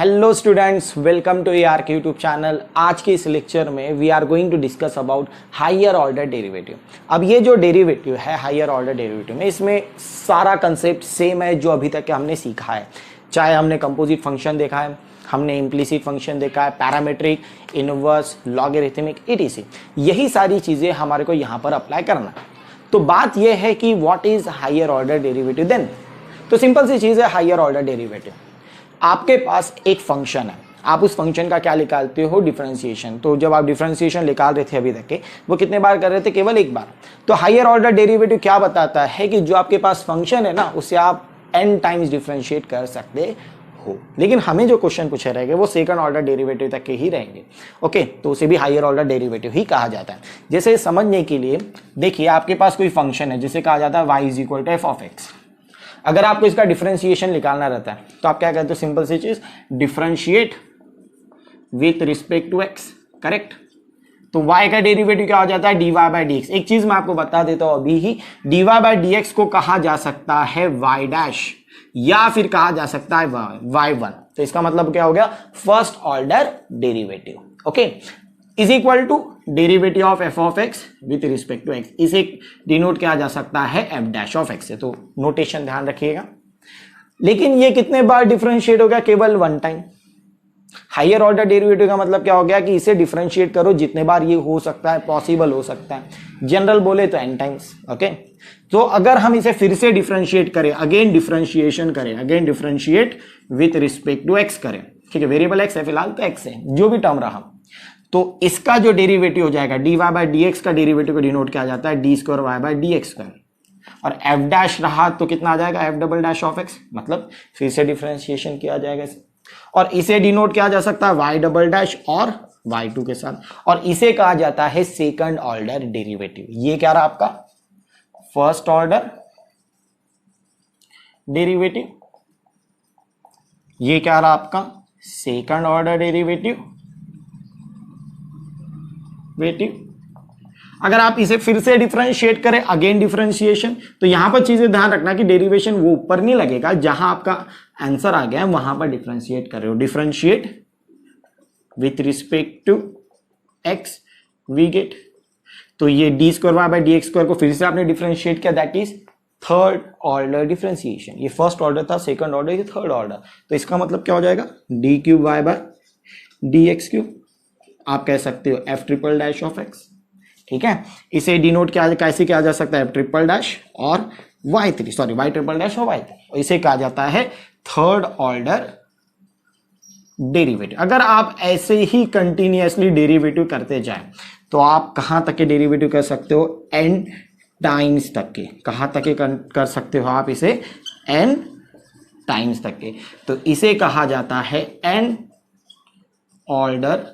Hello students, welcome to AR के YouTube channel. आज के इस लेक्चर में we are going to discuss about higher order derivative. अब ये जो डेरिवेटिव है हायर ऑर्डर डेरिवेटिव में, इसमें सारा कंसेप्ट सेम है जो अभी तक के हमने सीखा है। चाहे हमने कंपोजिट फंक्शन देखा है, हमने इम्प्लिसिट फंक्शन देखा है, पैरामीट्रिक, इनवर्स, लॉगरिथमिक, etc। यही सारी चीज़ें हमारे को यहाँ पर अप्लाई करना है। तो बात यह है कि what is higher order derivative then. तो सिंपल सी चीज़ है हायर ऑर्डर डेरिवेटिव। आपके पास एक फंक्शन है, आप उस फंक्शन का क्या निकालते हो? डिफरेंशिएशन। तो जब आप डिफरेंशिएशन निकाल रहे थे अभी तक के, वो कितने बार कर रहे थे? केवल एक बार। तो हायर ऑर्डर डेरिवेटिव क्या बताता है कि जो आपके पास फंक्शन है ना, उसे आप n टाइम्स डिफरेंशिएट कर सकते हो। लेकिन हमें जो क्वेश्चन पूछे रहेंगे वो सेकंड ऑर्डर डेरिवेटिव तक के ही रहेंगे। ओके, तो उसे भी हायर ऑर्डर डेरिवेटिव ही कहा जाता है। जैसे समझने के लिए देखिए, आपके पास कोई फंक्शन है जिसे कहा जाता है y is equal to f(x). अगर आपको इसका डिफरेंशिएशन निकालना रहता है तो आप क्या कहते हो? सिंपल सी चीज, differentiate with respect to x। Correct. तो y का डेरिवेटिव क्या हो जाता है? dy by d x. एक चीज मैं आपको बता देता हूं अभी ही, dy बाई डी एक्स को कहा जा सकता है y डैश, या फिर कहा जा सकता है y1। तो इसका मतलब क्या हो गया? First order derivative. Okay, is equal to derivative of f of x with respect to x। इसे डिनोट किया जा सकता है f डैश ऑफ x से। तो नोटेशन ध्यान रखिएगा। लेकिन ये कितने बार डिफरेंशिएट हो गया? केवल one time. Higher order derivative का मतलब क्या हो गया कि इसे डिफरेंशिएट करो जितने बार ये हो सकता है, पॉसिबल हो सकता है। जनरल बोले तो n टाइम्स। ओके, तो अगर हम इसे फिर से डिफरेंशिएट करें, अगेन डिफरेंशिएशन करें, again differentiate with respect to x करें, ठीक है, वेरिएबल x है फिलहाल, तो x है जो भी टर्म रहा, तो इसका जो डेरिवेटिव हो जाएगा dy बाई डी एक्स का डेरिवेटिव को डिनोट किया जाता है d square y by d x square. और f डैश रहा तो कितना आ जाएगा? f double dash of x। मतलब फिर से डिफरेंशिएशन किया जाएगा इसे, और इसे डिनोट किया जा सकता है y डबल डैश और y2 के साथ, और इसे कहा जाता है सेकंड ऑर्डर डेरिवेटिव। ये क्या रहा आपका? First order derivative. ये क्या रहा आपका? Second order derivative. अगर आप इसे फिर से डिफरेंशिएट करें, अगेन डिफरेंशिएशन, तो यहां पर चीजें ध्यान रखना कि डेरिवेशन वो ऊपर नहीं लगेगा जहां आपका आंसर आ गया है, वहां पर डिफरेंशिएट कर रहे हो। Differentiate with respect to x we get, तो ये d square y by d x square को फिर से आपने डिफरेंशिएट किया, that is third order differentiation. ये फर्स्ट ऑर्डर था, सेकंड ऑर्डर, ये थर्ड ऑर्डर। तो इसका मतलब क्या हो जाएगा? D cube y by d x cube. आप कह सकते हो f triple dash of x। ठीक है, इसे डिनोट किया कैसे किया जा सकता है? f ट्रिपल डैश और y3, sorry y triple dash और y3। इसे कहा जाता है थर्ड ऑर्डर डेरिवेटिव। अगर आप ऐसे ही कंटिन्यूअसली डेरिवेटिव करते जाएं तो आप कहां तक के डेरिवेटिव कर सकते हो? n टाइम्स तक के। कहां तक के कर सकते हो आप इसे? n टाइम्स तक के। तो इसे कहा जाता है n ऑर्डर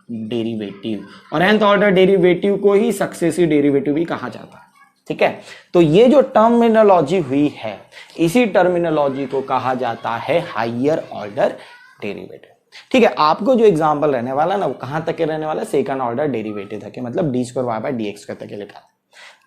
डेरिवेटिव, और nth ऑर्डर डेरिवेटिव को ही सक्सेसिव डेरिवेटिव भी कहा जाता है। ठीक है, तो ये जो टर्मिनोलॉजी हुई है, इसी टर्मिनोलॉजी को कहा जाता है हायर ऑर्डर डेरिवेटिव। ठीक है, आपको जो एग्जांपल रहने वाला ना, वो कहां तक के रहने वाला? सेकंड ऑर्डर डेरिवेटिव तक के, मतलब d square y by d x तक के लिखा।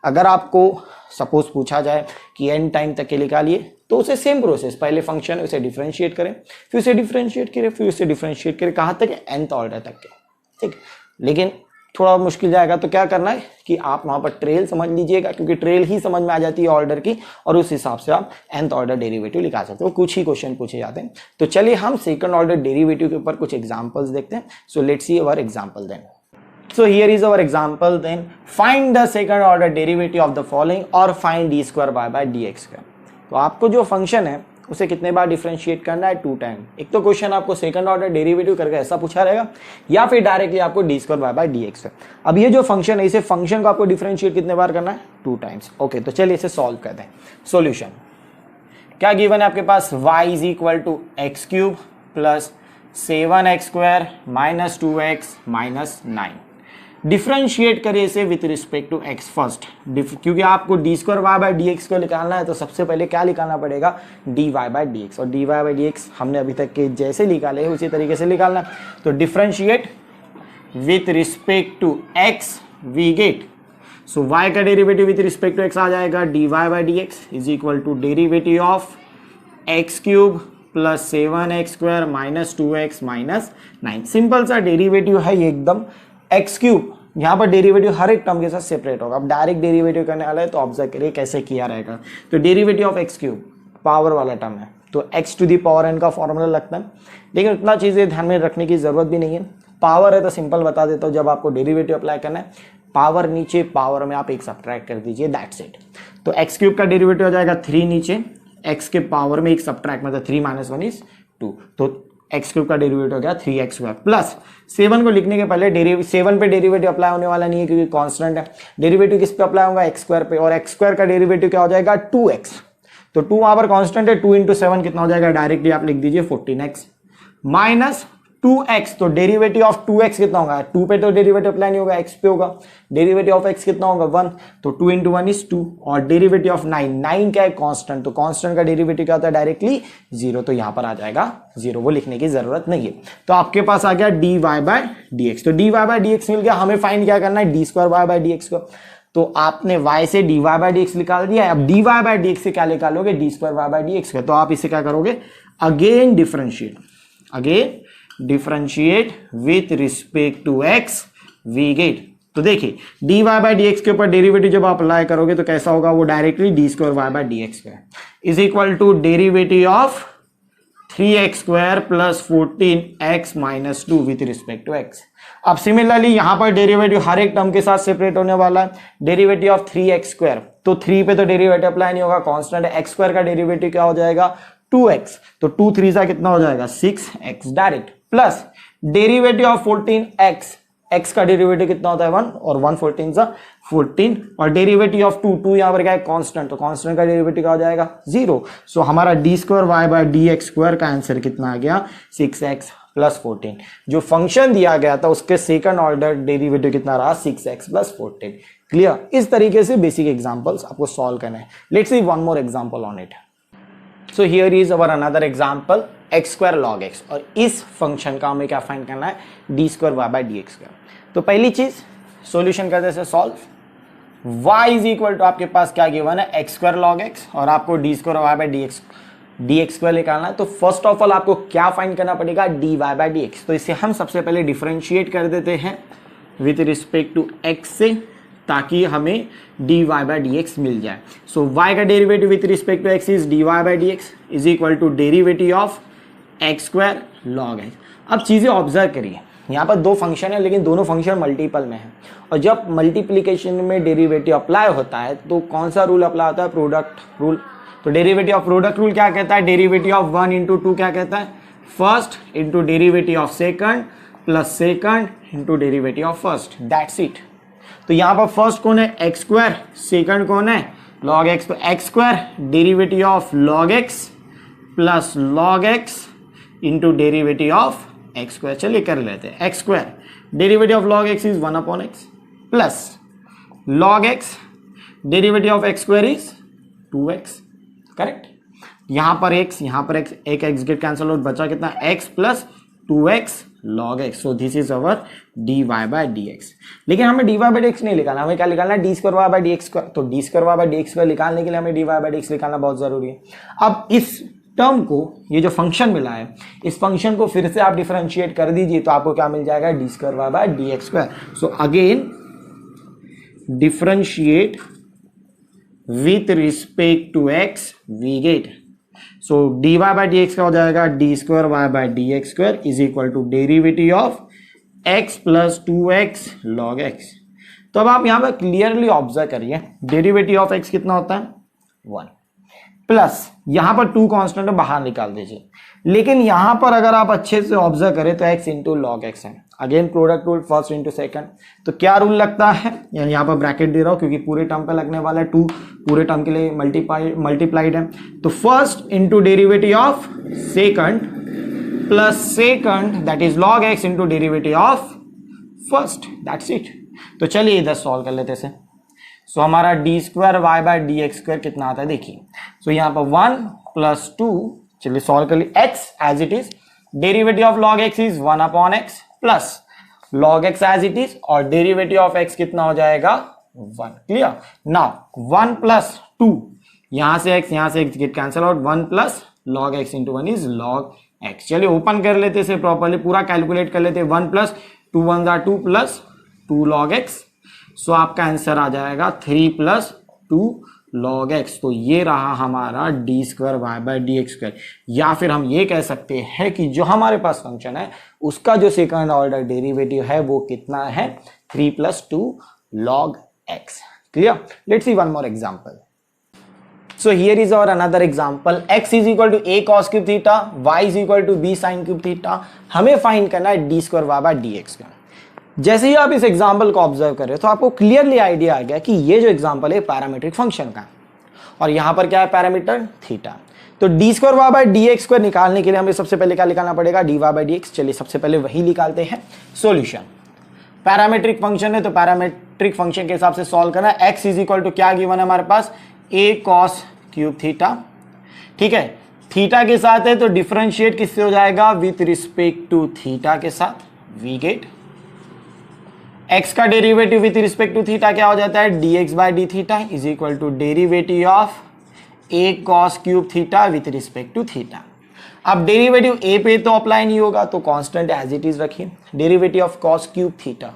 अगर आपको सपोज पूछा जाए कि n टाइम तक के निकालिए, तो उसे सेम प्रोसेस, पहले फंक्शन है उसे डिफरेंशिएट करें, फिर उसे डिफरेंशिएट करें, फिर उसे डिफरेंशिएट करें, कहां तक? nth ऑर्डर तक के। ठीक, लेकिन थोड़ा मुश्किल जाएगा, तो क्या करना है कि आप वहां पर ट्रेल समझ लीजिएगा, क्योंकि ट्रेल ही समझ में आ जाती है ऑर्डर की, और उस हिसाब से आप nth ऑर्डर डेरिवेटिव लिखा सकते हो। कुछ ही क्वेश्चन पूछे जाते हैं। तो चलिए हम सेकंड ऑर्डर डेरिवेटिव के ऊपर कुछ एग्जांपल्स देखते हैं। So let's see our example then. So here is our example then. Find the second order derivative of the following, or find d square y by dx square। तो आपको जो function है उसे कितने बार डिफरेंशिएट करना है? 2 टाइम। एक तो क्वेश्चन आपको सेकंड ऑर्डर डेरिवेटिव करके ऐसा पूछा रहेगा, या फिर डायरेक्टली आपको d square y by d x. अब ये जो फंक्शन है, इसे फंक्शन को आपको डिफरेंशिएट कितने बार करना है? 2 टाइम्स। ओके, तो चलिए इसे सॉल्व करते हैं। सॉल्यूशन क्या गिवन है आपके पास? y is equal to x cube plus 7x square minus 2x minus 9। Differentiate करिए इसे with respect to x first, क्योंकि आपको d square y by d x को निकालना है, तो सबसे पहले क्या निकालना पड़ेगा? D y by d x. और d y by d x हमने अभी तक के जैसे निकाले उसी तरीके से निकालना। तो differentiate with respect to x we get, so y का derivative with respect to x आ जाएगा d y by d x is equal to derivative of x cube plus 7x² minus 2x minus 9। Simple सा derivative है ये एकदम। X cube, यहाँ पर derivative हर एक टर्म के साथ सेपरेट होगा। अब डायरेक्ट डेरिवेटिव करने वाला है तो ऑब्जर्व करिए कैसे किया रहेगा। तो derivative of x cube power वाला टर्म है, तो x to the power n का फॉर्मूला लगता है, लेकिन उतना चीज़ें ध्यान में रखने की जरूरत भी नहीं है। पावर है तो सिंपल बता देता हूँ, जब आपको डेरिवेटिव अप्लाई करना है पावर नीचे, पावर में आप एक सब्ट्रैक्ट कर दीजिए, दैट्स इट। तो एक्स क्यूब का डेरिवेटिव हो जाएगा 3 नीचे, एक्स के पावर में एक सब्ट्रैक्ट, मतलब 3 - 1 = 2, तो एक्स क्यूब का डेरिवेटिव हो गया 3x² प्लस 7 को लिखने के पहले 7 पे डेरिवेटिव अप्लाई होने वाला नहीं है क्योंकि कांस्टेंट है। डेरिवेटिव किस पे अप्लाई होगा? x² पे, और x² का डेरिवेटिव क्या हो जाएगा? 2x। तो 2 वहां पर कांस्टेंट है, 2 × 7 कितना हो जाएगा? डायरेक्टली आप लिख दीजिए 14x माइनस 2x। तो डेरिवेटिव ऑफ 2x कितना होगा? 2 पे तो डेरिवेटिव अप्लाई नहीं होगा, x पे होगा। डेरिवेटिव ऑफ x कितना होगा? 1, तो 2 × 1 = 2। और डेरिवेटिव ऑफ 9 क्या है? कांस्टेंट, तो कांस्टेंट का डेरिवेटिव क्या होता है? डायरेक्टली 0, तो यहां पर आ जाएगा 0, वो लिखने की जरूरत नहीं है। तो आपके पास आ गया dy/dx। तो dy/dx मिल गया। हमें फाइंड क्या करना है? d²y/dx को। तो आपने y से dy/dx निकाल दिया। अब dy/dx से क्या निकालोगे? d²y/dx का। तो आप इसे क्या करोगे? Again differentiate with respect to x, we get. तो देखिए dy/dx के ऊपर डेरिवेटिव जब आप अप्लाई करोगे तो कैसा होगा? वो directly d²y/dx is equal to derivative of 3x² plus 14x minus 2 with respect to x। अब सिमिलरली यहां पर डेरिवेटिव हर एक टर्म के साथ सेपरेट होने वाला है। डेरिवेटिव ऑफ 3x², तो 3 पे तो डेरिवेटिव अप्लाई नहीं होगा, कांस्टेंट है। x² का डेरिवेटिव क्या हो जाएगा? 2x, तो 2 × 3 कितना हो जाएगा? 6x direct, plus derivative of 14x, x का डेरिवेटिव कितना होता है? 1, और 1 14 14, और डेरिवेटिव ऑफ 2 यहां पर क्या है? कांस्टेंट, तो कांस्टेंट का डेरिवेटिव क्या हो जाएगा? 0। सो हमारा d²y/dx² का आंसर कितना आ गया? 6x plus 14। जो फंक्शन दिया गया था उसके सेकंड ऑर्डर डेरिवेटिव कितना रहा? 6x plus 14। क्लियर? इस तरीके से बेसिक एग्जांपल्स आपको सॉल्व करना है। Let's see one more example on it. So here is our another example x² log x, और इस फंक्शन का हमें क्या फाइंड करना है? d²y/dx का। तो पहली चीज सॉल्यूशन करते से solve y is equal to, आपके पास क्या गिवन है? x² log x, और आपको d²y/dx² निकालना है। तो फर्स्ट ऑफ ऑल आपको क्या फाइंड करना पड़ेगा? dy/dx। तो इसे हम सबसे पहले डिफरेंशिएट कर देते हैं विथ रिस्पेक्ट टू x से, ताकि हमें dy/dx मिल जाए। सो y का derivative with respect to x is dy/dx is equal to derivative of x² log x। अब चीजें ऑब्जर्व करिए, यहाँ पर 2 फंक्शन है लेकिन दोनों फंक्शन मल्टीपल में है, और जब मल्टीप्लीकेशन में डेरिवेटिव अप्लाई होता है तो कौन सा रूल अप्लाई होता है? Product rule. तो डेरिवेटिव ऑफ प्रोडक्ट रूल क्या कहता है? डेरिवेटिव ऑफ 1 × 2 क्या कहता है? First into derivative of second plus second into derivative of first, that's it. तो यहाँ पर फर्स्ट कौन है? x², सेकंड कौन है? log x। तो x² derivative of log x plus log x into derivative of x²। चलिए कर लेते हैं। x² derivative of log x is 1/x plus log x derivative of x² is 2x, correct. यहां पर x, यहां पर x, एक x गेट कैंसिल आउट, बचा कितना? x plus 2x log x। So this is our dy/dx। लेकिन हमें dy/dx नहीं निकालना, हमें क्या निकालना है? d²y/dx। तो d²y/dx निकालने के लिए हमें dy/dx निकालना बहुत जरूरी है। अब इस टर्म को, ये जो फंक्शन मिला है, इस फंक्शन को फिर से आप डिफरेंशिएट कर दीजिए तो आपको क्या मिल जाएगा? d²y/dx²। So again differentiate with respect to x, we get. So dy/dx का हो जाएगा d²y/dx² is equal to derivative of x plus 2x log x। तो अब आप यहां पर क्लियरली ऑब्जर्व करिए, डेरिवेटिव ऑफ x कितना होता है? 1, प्लस यहां पर 2 कांस्टेंट बाहर निकाल दीजिए। लेकिन यहां पर अगर आप अच्छे से ऑब्जर्व करें तो x इंटू लॉग एक्स है। Again product rule, first into second. तो क्या रूल लगता है? यहां पर ब्रैकेट दे रहा हूं क्योंकि पूरे टर्म पे लगने वाला है, 2 पूरे टर्म के लिए मल्टीप्लाइड है। तो first into derivative of second plus second, that is log x into derivative of first, that's it. तो चलिए इधर सॉल्व कर लेते हैं। सो हमारा d²y/dx² कितना आता है? देखिए, सो यहाँ पर 1 प्लस 2, चलिए सॉल्व कर लिए। x as it is, derivative of log x is 1/x plus log x as it is, और डेरिवेटिव ऑफ x कितना हो जाएगा? 1। क्लियर? नाउ 1 प्लस 2, यहां से x get cancel out, 1 plus log x into 1 is log x। चलिए open कर लेते इसे प्रॉपरली, पूरा कैलकुलेट कर लेते। 1 plus 2 1 jar 2 plus 2 log x। सो आपका आंसर आ जाएगा 3 प्लस 2 log x। तो ये रहा हमारा d square y by d x square. या फिर हम ये कह सकते हैं कि जो हमारे पास फंक्शन है उसका जो सेकंड ऑर्डर डेरिवेटिव है वो कितना है, 3 plus 2 log x। Clear? Let's see one more example. So here is our another example, x is equal to a cos cube theta, y is equal to b sin cube theta। हमें find करना है d square y by d x का। जैसे ही आप इस example को observe कर रहे हो तो आपको क्लियरली आइडिया आ गया कि ये जो एग्जाम्पल है पैरामीट्रिक फंक्शन का, और यहां पर क्या है पैरामीटर थीटा। तो d square y by d x square निकालने के लिए हमें सबसे पहले क्या निकालना पड़ेगा, d y by d x. चलिए सबसे पहले वही निकालते हैं। सॉल्यूशन, पैरामीट्रिक फंक्शन है तो पैरामीट्रिक फंक्शन के हिसाब से सॉल्व करना है। एक्स इज इक्वल टू क्या गिवन है हमारे पास, ए कॉस क्यूब थीटा। ठीक है, थीटा के साथ है तो डिफरेंशिएट किससे हो जाएगा, विथ रिस्पेक्ट टू थीटा के साथ। वी गेट एक्स का derivative with respect to theta क्या हो जाता है, d x by d theta is equal to derivative of a cos cube theta with respect to theta. अब डेरिवेटिव ए पे तो अप्लाई नहीं होगा तो कांस्टेंट एज इट इज रखिए। Derivative of cos cube theta,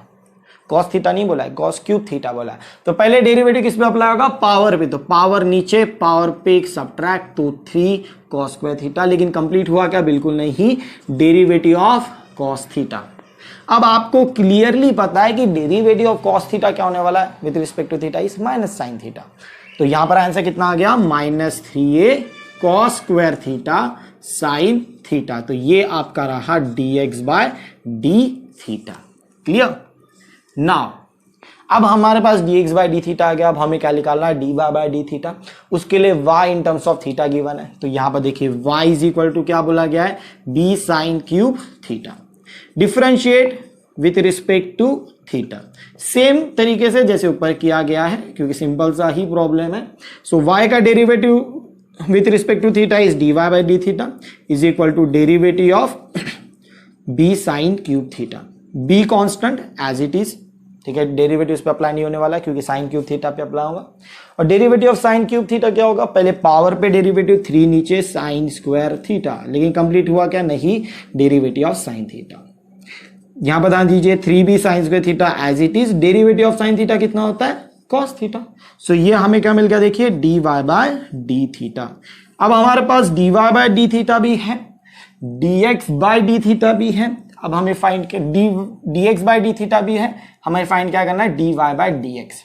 cos theta नहीं बोला है, कॉस क्यूब थीटा बोला है। तो पहले डेरिवेटिव किस पे अप्लाई होगा, पावर पे। तो पावर नीचे, पावर पे एक सब्ट्रैक्ट, तो 3 कॉस स्क्वायर थीटा। लेकिन कंप्लीट हुआ क्या, बिल्कुल नहीं, डेरिवेटिव ऑफ कॉस थीटा। अब आपको क्लियरली पता है कि डेरिवेटिव ऑफ कॉस थीटा क्या होने वाला है, with respect to theta is minus sine theta. तो यहां पर आंसर कितना आ गया, -3a cos square theta sine theta. तो ये आपका रहा dx by d theta. Clear? Now अब हमारे पास dx बाय डी थीटा आ गया। अब हमें क्या निकालना है, dy बाय डी थीटा। उसके लिए y in terms of theta given है। तो यहां पर देखिए y इज इक्वल टू क्या बोला गया है, b sine cube theta. Differentiate with respect to theta, same तरीके से जैसे ऊपर किया गया है क्योंकि सिंपल सा ही प्रॉब्लम है। सो y का derivative with respect to theta is dy by d theta is equal to derivative of b sine cube theta. b constant as it is, ठीक है, डेरिवेटिव इस पे अप्लाई नहीं होने वाला क्योंकि साइन क्यूब थीटा पे अप्लाई होगा। और derivative of sign cube theta क्या होगा, पहले पावर पे डेरिवेटिव 3 नीचे साइन स्क्वायर थीटा। लेकिन कंप्लीट हुआ क्या, नहीं, डेरिवेटिव ऑफ साइन थीटा। यहां पर ध्यान दीजिए 3b sine square theta as it is, derivative of sine theta कितना होता है, कॉस थीटा। सो ये हमें क्या मिल गया, देखिए dy बाय डी थीटा। अब हमारे पास dy बाय डी थीटा भी है, dx बाय डी थीटा भी है। अब हमें find dx by d theta भी है, हमें फाइंड क्या करना है, dy बाय dx।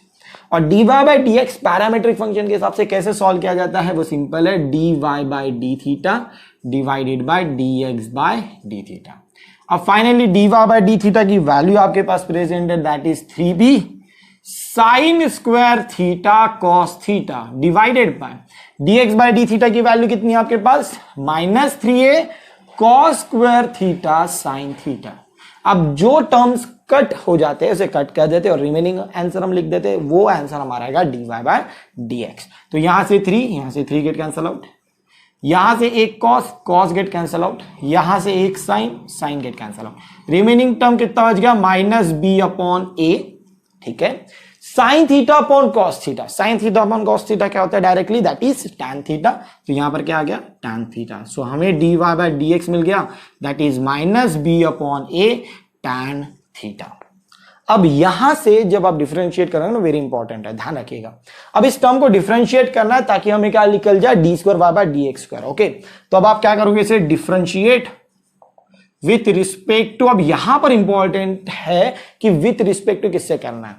और dy by dx parametric function के हिसाब से कैसे सॉल्व किया जाता है, वो सिंपल है, dy by d theta divided by dx by d theta. अब finally dy by d theta की वैल्यू आपके पास प्रेजेंट है, that is 3b sine square theta cos theta divided by dx by d theta की value कितनी है आपके पास, -3a cos square theta sine theta. अब जो टर्म्स कट हो जाते हैं उसे कट कर देते और रिमेनिंग आंसर हम लिख देते हैं, वो आंसर हमारा आएगा dy बाय dx। तो यहां से 3, यहां से 3 गेट कैंसल आउट, यहां से एक कॉस गेट कैंसल आउट, यहां से एक sine get cancel out. Remaining term कितना बच गया, -b/a। ठीक है, sine theta upon cos theta. Sine theta upon cos theta क्या होता है directly, that is tan theta. तो यहां पर क्या आ गया, टैन थीटा। सो हमें dy बाय dx मिल गया, that is -b/a tan theta. अब यहां से जब आप डिफरेंशिएट करेंगे ना, वेरी इंपॉर्टेंट है, ध्यान रखिएगा। अब इस टर्म को डिफरेंशिएट करना है ताकि हमें क्या निकल जाए, d square y by d x square. Okay, तो अब आप क्या करोगे, इसे डिफरेंशिएट विथ रिस्पेक्ट टू। अब यहां पर इंपॉर्टेंट है कि विथ रिस्पेक्ट टू किससे करना है,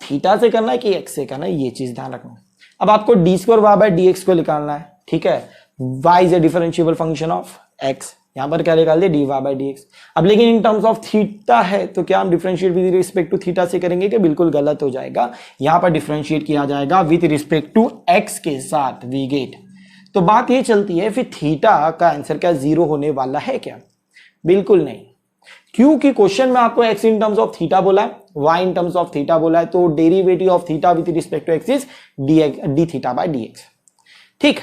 थीटा से करना है कि एक्स से करना है, ये चीज ध्यान रखना। अब आपको d square y by d x को निकालना है, ठीक है। Y is a differentiable function of x, यहां पर क्या निकाल दिया, d y by d x. अब लेकिन इन टर्म्स ऑफ थीटा है तो क्या हम differentiate with respect to theta से करेंगे कि बिल्कुल गलत हो जाएगा। यहां पर डिफरेंशिएट किया जाएगा विद रिस्पेक्ट टू एक्स के साथ, वी गेट। तो बात ये चलती है फिर थीटा का आंसर क्या 0 होने वाला है क्या, बिल्कुल नहीं, क्योंकि क्वेश्चन में आपको x in terms of theta बोला है, y in terms of theta बोला है। तो derivative of theta with respect to x is d theta by d x. ठीक,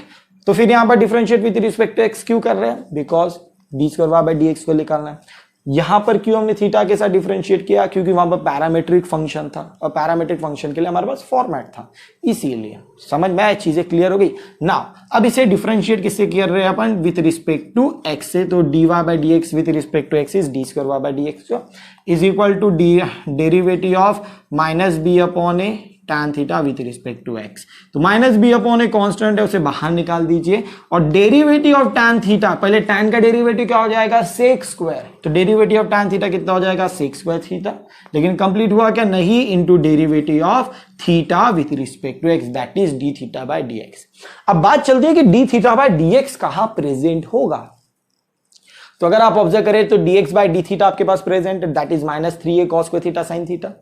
तो फिर यहां पर differentiate with respect to x क्यों कर रहे हैं, because d square y by d x को निकालना है। यहां पर क्यों हमने थीटा के साथ डिफरेंशिएट किया, क्योंकि वहां पर पैरामेट्रिक फंक्शन था और पैरामेट्रिक फंक्शन के लिए हमारे पास फॉर्मेट था, इसीलिए। समझ में आया, चीजें क्लियर हो गई ना। अब इसे डिफरेंशिएट किससे कर रहे हैं अपन, विथ रिस्पेक्ट टू एक्स से, तो dy by d x with respect to x is d square y by d x is equal to derivative of minus b upon a tan theta with respect to x। तो minus b upon a constant है, उसे बाहर निकाल दीजिए, और derivative of tan theta, पहले tan का derivative क्या हो जाएगा, सेक स्क्वायर, तो डेरिवेटिव ऑफ tan थीटा कितना हो जाएगा, सेक स्क्वायर थीटा। लेकिन कंप्लीट हुआ क्या, नहीं, into derivative of theta with respect to x, that is d theta by d x. अब बात चलती है कि d theta by d x कहां प्रेजेंट होगा। तो अगर आप ऑब्जर्व करें तो dx बाय डी थीटा आपके पास प्रेजेंट है, that is minus 3a cos square theta sine theta,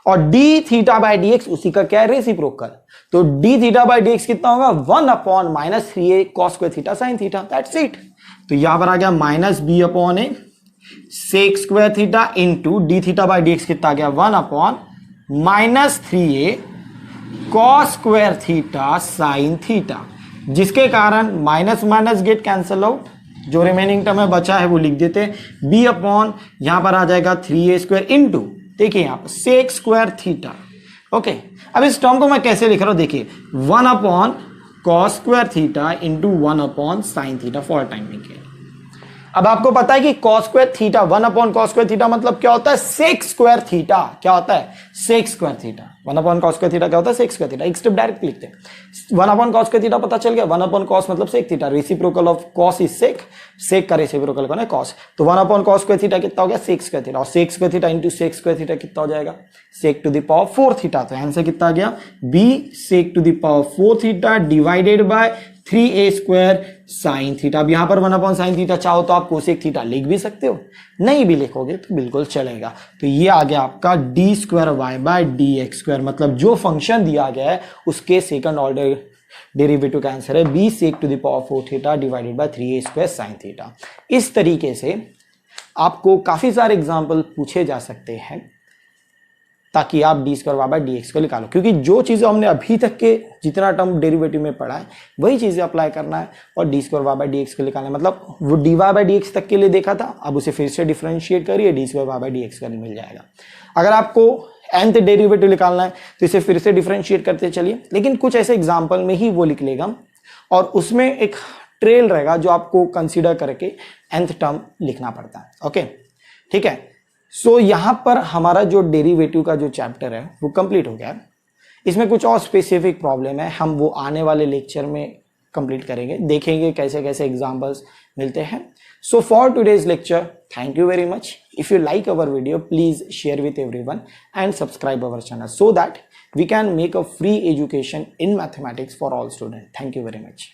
और d theta by d x उसी का क्या है, रेसिप्रोकल। तो d theta by d x कितना होगा, 1 upon minus 3a cos square theta sine theta, that's it. तो यहां पर आ गया minus b upon a sec square theta into d theta by d x कितना आ गया, 1 upon minus 3a cos square theta sine theta, जिसके कारण minus minus gate cancel out, जो रिमेनिंग टर्म में बचा है वो लिख देते हैं, बी अपॉन यहां पर आ जाएगा 3a स्क्वायर इंटू, देखिए यहां पर सेक स्क्वायर थीटा। ओके, अब इस टर्म को मैं कैसे लिख रहा हूं, देखिए 1 upon cos square theta into 1 upon sine theta for timing के। अब आपको पता है कि cos square theta 1 upon cos square theta मतलब क्या होता है, सेक स्क्वायर थीटा। क्या होता है, sec square theta. 1 upon cos square theta क्या होता है, सेक स्क्वायर थीटा। एक स्टेप डायरेक्ट लिखते हैं, 1 अपॉन कॉस स्क्वायर थीटा पता चल गया, 1 अपॉन कॉस मतलब sec theta, reciprocal of cos is sec, sec का रेसिप्रोकल कौन है, कॉस। तो 1 अपॉन कॉस स्क्वायर थीटा कितना हो गया, सेक स्क्वायर थीटा, और sec square theta into sec square theta कितना हो जाएगा, sec to the power 4 theta. तो आंसर कितना आ गया, b sec to the power 4 theta divided by 3a square sine theta. अब यहां पर 1 अपॉन साइन थीटा चाहो तो आप कोसेक थीटा लिख भी सकते हो, नहीं भी लिखोगे तो बिल्कुल चलेगा। तो ये आ गया आपका d square y by d x square, मतलब जो फंक्शन दिया गया है उसके सेकंड ऑर्डर डेरिवेटिव का आंसर है b sec to the power 4 theta divided by 3a square sine theta. इस तरीके से आपको काफी सारे एग्जाम्पल पूछे जा सकते हैं ताकि आप d square y by d x को निकालो, क्योंकि जो चीजें हमने अभी तक के जितना टर्म डेरिवेटिव में पढ़ा है वही चीजें अप्लाई करना है और d square y by d x को निकालना है। मतलब वो d y by d x तक के लिए देखा था, अब उसे फिर से डिफरेंशिएट करिए, d square y by d x का मिल जाएगा। अगर आपको nth डेरिवेटिव निकालना है तो इसे फिर से डिफरेंशिएट करते चलिए, लेकिन कुछ ऐसे एग्जाम्पल में ही वो लिख लेगा और उसमें एक ट्रेल रहेगा जो आपको कंसिडर करके nth टर्म लिखना पड़ता है। ओके, ठीक है। सो यहां पर हमारा जो डेरिवेटिव का जो चैप्टर है वो कंप्लीट हो गया। इसमें कुछ और स्पेसिफिक प्रॉब्लम है, हम वो आने वाले लेक्चर में कंप्लीट करेंगे, देखेंगे कैसे कैसे एग्जांपल्स मिलते हैं। So for today's lecture, thank you very much. If you like our video, please share with everyone and subscribe our channel so that we can make a free education in mathematics for all students. Thank you very much.